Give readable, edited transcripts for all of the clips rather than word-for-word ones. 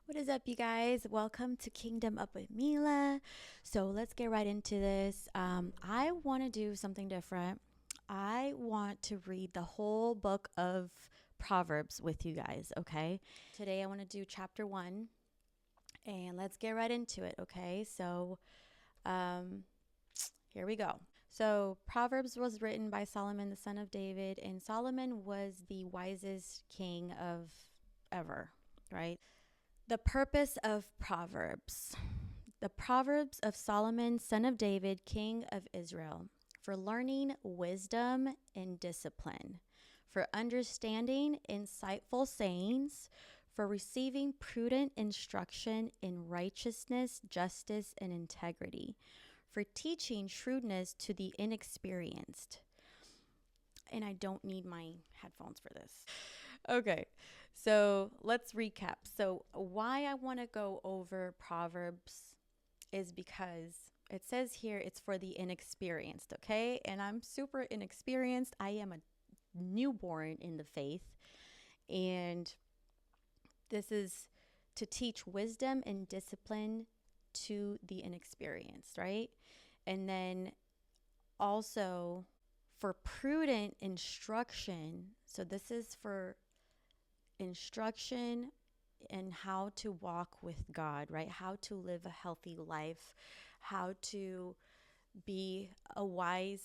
What is up, you guys? Welcome to Kingdom Up with Mila. So let's get right into this. I want to do something different. I want to read the whole book of Proverbs with you guys, okay? Today I want to do chapter 1, and let's get right into it, okay? So here we go. So Proverbs was written by Solomon, the son of David, and Solomon was the wisest king of ever, right? The purpose of Proverbs. The Proverbs of Solomon, son of David, king of Israel, for learning wisdom and discipline, for understanding insightful sayings, for receiving prudent instruction in righteousness, justice, and integrity, for teaching shrewdness to the inexperienced. And I don't need my headphones for this. Okay, so let's recap. So, why I want to go over Proverbs is because it says here it's for the inexperienced, okay? And I'm super inexperienced. I am a newborn in the faith, and this is to teach wisdom and discipline to the inexperienced, right? And then also for prudent instruction. So, this is for instruction in how to walk with God, right? How to live a healthy life, how to be a wise,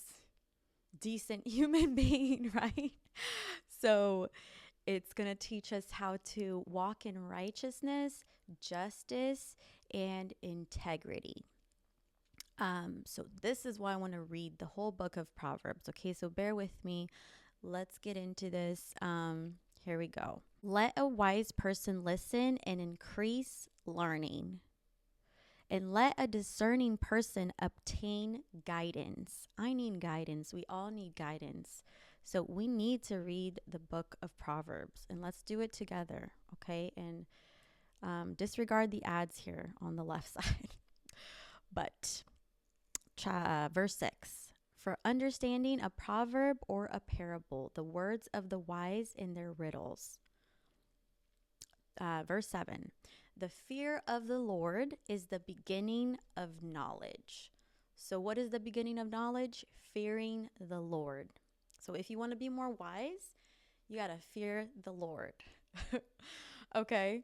decent human being, right? So it's going to teach us how to walk in righteousness, justice, and integrity. So this is why I want to read the whole book of Proverbs. Okay, so bear with me. Let's get into this. Here we go. Let a wise person listen and increase learning, and let a discerning person obtain guidance. I need guidance. We all need guidance. So we need to read the book of Proverbs, and let's do it together, okay? And disregard the ads here on the left side. But verse 6. For understanding a proverb or a parable, the words of the wise in their riddles. Verse 7. The fear of the Lord is the beginning of knowledge. So what is the beginning of knowledge? Fearing the Lord. So if you want to be more wise, you got to fear the Lord. Okay.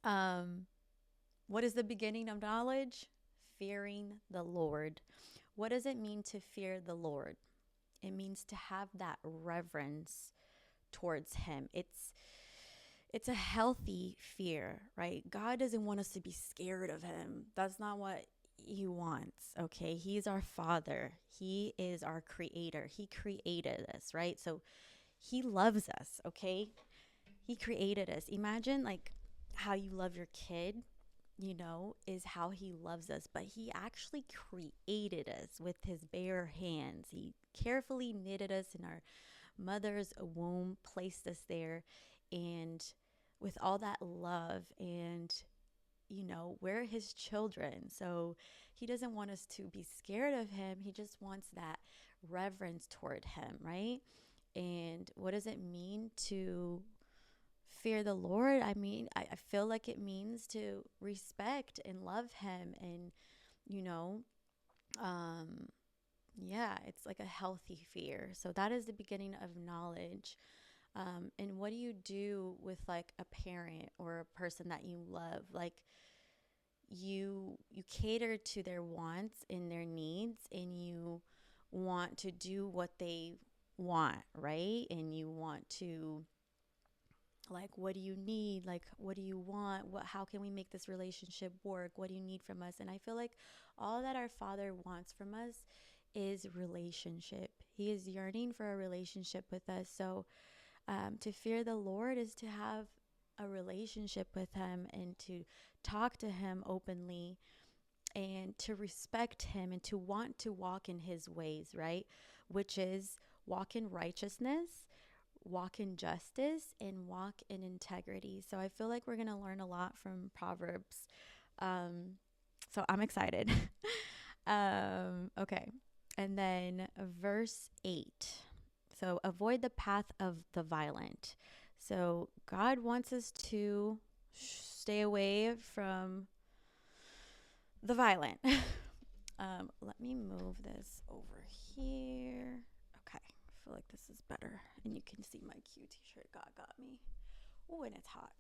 What is the beginning of knowledge? Fearing the Lord. What does it mean to fear the Lord? It means to have that reverence towards him. It's a healthy fear, right? God doesn't want us to be scared of him. That's not what he wants, okay? He's our father. He is our creator. He created us, right? So he loves us, okay? He created us. Imagine like how you love your kid, is how he loves us. But he actually created us with his bare hands. He carefully knitted us in our mother's womb, placed us there, and with all that love, and we're his children. So he doesn't want us to be scared of him. He just wants that reverence toward him, right? And what does it mean to fear the Lord? I mean, I feel like it means to respect and love him, and you know yeah, it's like a healthy fear. So that is the beginning of knowledge. And what do you do with like a parent or a person that you love? Like you cater to their wants and their needs, and you want to do what they want, right? And you want to, like, what do you need? Like, what do you want? How can we make this relationship work? What do you need from us? And I feel like all that our Father wants from us is relationship. He is yearning for a relationship with us. So to fear the Lord is to have a relationship with him, and to talk to him openly, and to respect him, and to want to walk in his ways, right? Which is walk in righteousness, walk in justice, and walk in integrity. So I feel like we're going to learn a lot from Proverbs. So I'm excited. Okay. And then verse 8. So avoid the path of the violent. So God wants us to stay away from the violent. Let me move this over here. Okay, I feel like this is better. And you can see my cute t-shirt God got me. Oh, and it's hot.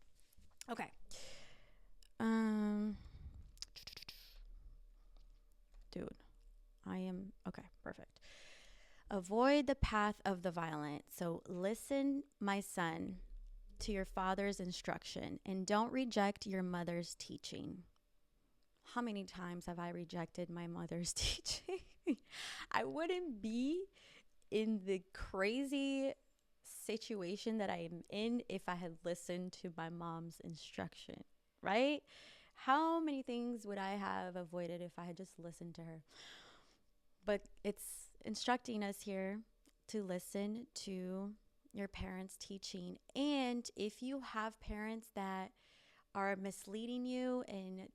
Okay. Dude, I am okay, perfect. Avoid the path of the violent. So listen, my son, to your father's instruction and don't reject your mother's teaching. How many times have I rejected my mother's teaching? I wouldn't be in the crazy situation that I'm in if I had listened to my mom's instruction, right? How many things would I have avoided if I had just listened to her? But it's instructing us here to listen to your parents' teaching. And if you have parents that are misleading you and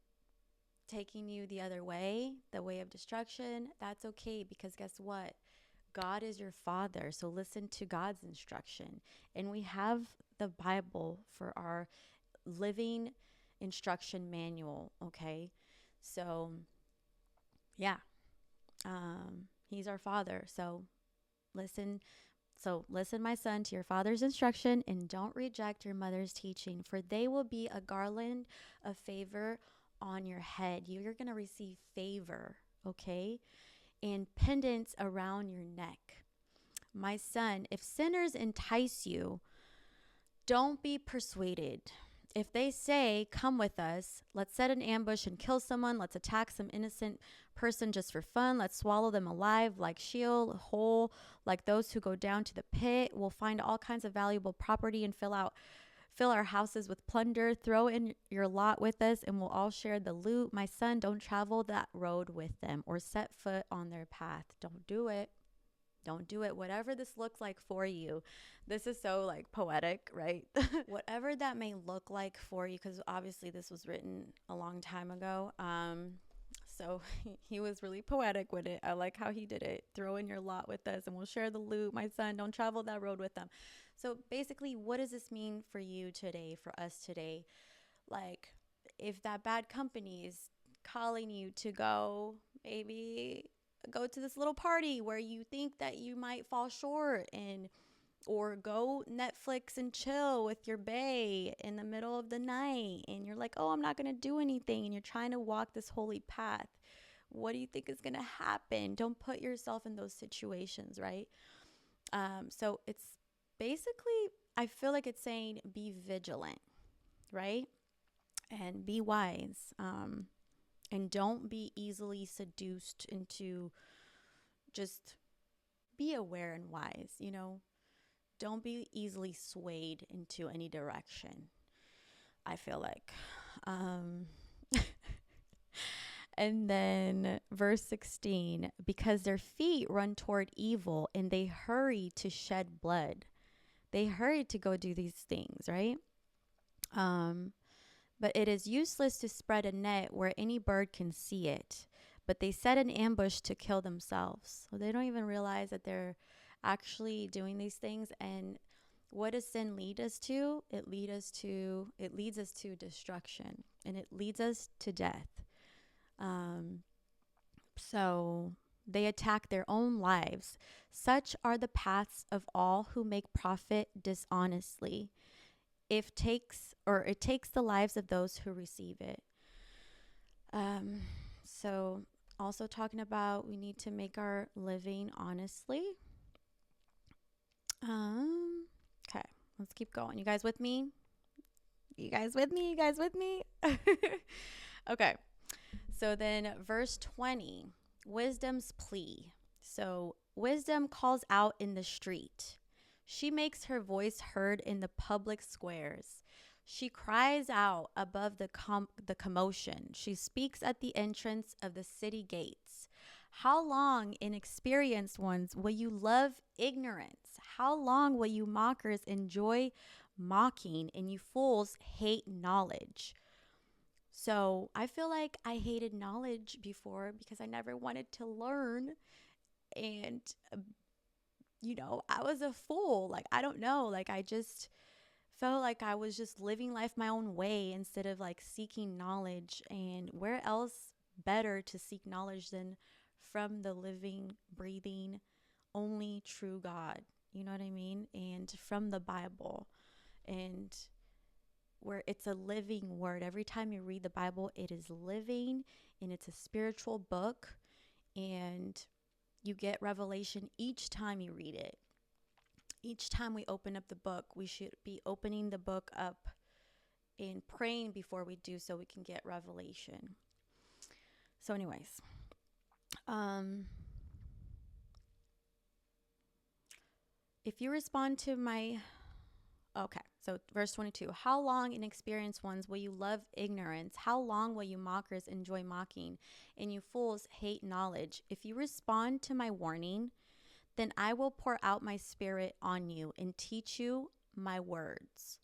taking you the other way, the way of destruction, that's okay, because guess what? God is your father. So listen to God's instruction. And we have the Bible for our living instruction manual, okay? So, yeah, he's our father. So listen, my son, to your father's instruction and don't reject your mother's teaching, for they will be a garland of favor on your head. You're going to receive favor, okay? And pendants around your neck. My son, if sinners entice you, don't be persuaded. If they say, come with us, let's set an ambush and kill someone, let's attack some innocent person just for fun, let's swallow them alive like Sheol, whole, like those who go down to the pit, we'll find all kinds of valuable property and fill our houses with plunder, throw in your lot with us and we'll all share the loot. My son, don't travel that road with them or set foot on their path. Don't do it. Don't do it. Whatever this looks like for you. This is so like poetic, right? Whatever that may look like for you, because obviously this was written a long time ago. So he was really poetic with it. I like how he did it. Throw in your lot with us and we'll share the loot. My son, don't travel that road with them. So basically, what does this mean for you today, for us today? Like, if that bad company is calling you to maybe go to this little party where you think that you might fall short, or go Netflix and chill with your bae in the middle of the night and you're like, oh, I'm not going to do anything, and you're trying to walk this holy path, what do you think is going to happen? Don't put yourself in those situations, right? So it's basically, I feel like it's saying be vigilant, right? And be wise, and don't be easily seduced into, just be aware and wise, don't be easily swayed into any direction, I feel like. And then verse 16, because their feet run toward evil and they hurry to shed blood. They hurry to go do these things, right? But it is useless to spread a net where any bird can see it. But they set an ambush to kill themselves. So they don't even realize that they're actually doing these things. And what does sin lead us to? It leads us to destruction, and it leads us to death. So they attack their own lives. Such are the paths of all who make profit dishonestly. It takes the lives of those who receive it. So also talking about, we need to make our living honestly. Okay, let's keep going. You guys with me? Okay. So then verse 20, wisdom's plea. So wisdom calls out in the street. She makes her voice heard in the public squares. She cries out above the commotion. She speaks at the entrance of the city gates. How long, inexperienced ones, will you love ignorance? How long will you mockers enjoy mocking and you fools hate knowledge? So I feel like I hated knowledge before because I never wanted to learn. And I was a fool. Like, I don't know. Like, I just felt like I was just living life my own way instead of like seeking knowledge. And where else better to seek knowledge than from the living, breathing, only true God? You know what I mean? And from the Bible. And where it's a living word. Every time you read the Bible, it is living and it's a spiritual book. And you get revelation each time you read it. Each time we open up the book, we should be opening the book up and praying before we do so we can get revelation. So, anyways, if you respond to my okay, so verse 22. How long, inexperienced ones, will you love ignorance? How long will you mockers enjoy mocking? And you fools hate knowledge. If you respond to my warning, then I will pour out my spirit on you and teach you my words.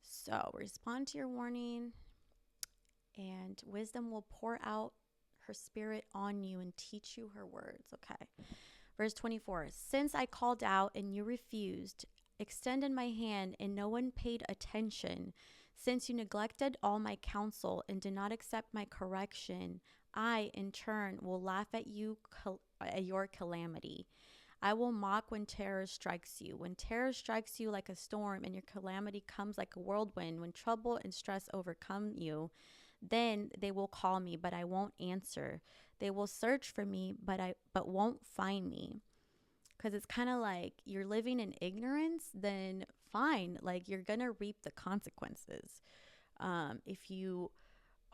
So respond to your warning, and wisdom will pour out her spirit on you and teach you her words. Okay. Verse 24. Since I called out and you refused, extended my hand and no one paid attention, since you neglected all my counsel and did not accept my correction, I in turn will laugh at you at your calamity. I will mock when terror strikes you. When terror strikes you like a storm and your calamity comes like a whirlwind, when trouble and stress overcome you, then they will call me, but I won't answer. They will search for me, but won't find me. Because it's kind of like you're living in ignorance, then fine. Like, you're going to reap the consequences. If you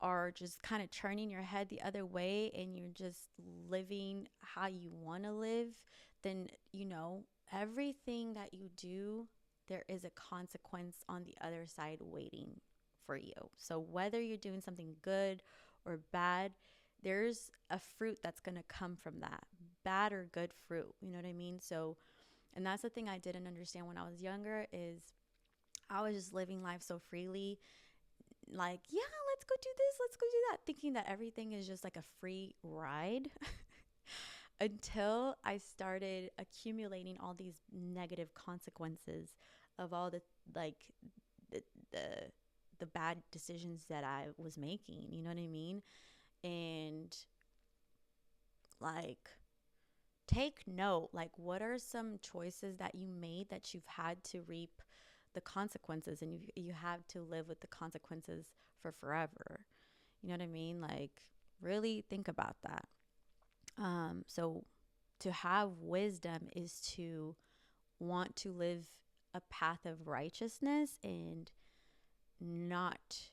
are just kind of turning your head the other way and you're just living how you want to live, then, everything that you do, there is a consequence on the other side waiting for you. So whether you're doing something good or bad, there's a fruit that's going to come from that, bad or good fruit. You know what I mean? So, and that's the thing I didn't understand when I was younger is I was just living life so freely. Like, yeah, let's go do this, let's go do that, thinking that everything is just like a free ride until I started accumulating all these negative consequences of all like the the the bad decisions that I was making, you know what I mean? And like, take note, like, what are some choices that you made that you've had to reap the consequences, and you have to live with the consequences for forever. You know what I mean? Like, really think about that. So to have wisdom is to want to live a path of righteousness and not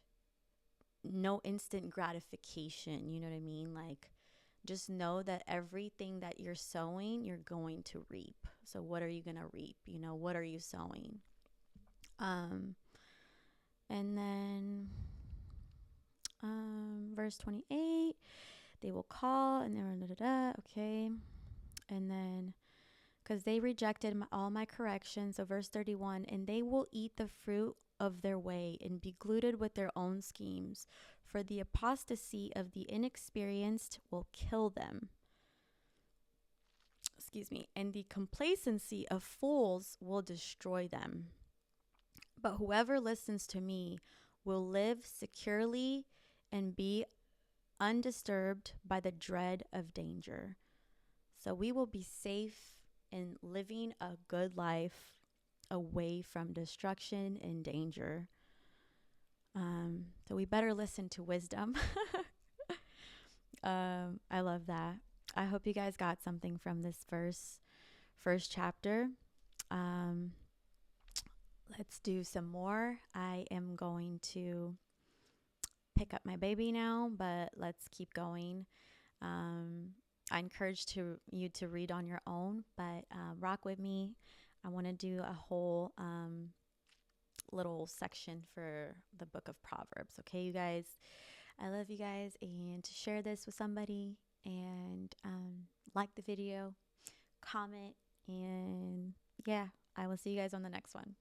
no instant gratification. You know what I mean? Like, just know that everything that you're sowing, you're going to reap. So what are you going to reap? What are you sowing? And then verse 28, they will call and they're okay. And then because they rejected all my corrections. So verse 31, and they will eat the fruit of their way and be glutted with their own schemes. For the apostasy of the inexperienced will kill them. And the complacency of fools will destroy them. But whoever listens to me will live securely and be undisturbed by the dread of danger. So we will be safe in living a good life away from destruction and danger. So we better listen to wisdom. I love that. I hope you guys got something from this first chapter. Let's do some more. I am going to pick up my baby now, but let's keep going. I encourage you to read on your own, but rock with me. I want to do a whole little section for the book of Proverbs. Okay, you guys? I love you guys, and to share this with somebody, and like the video, comment, and yeah, I will see you guys on the next one.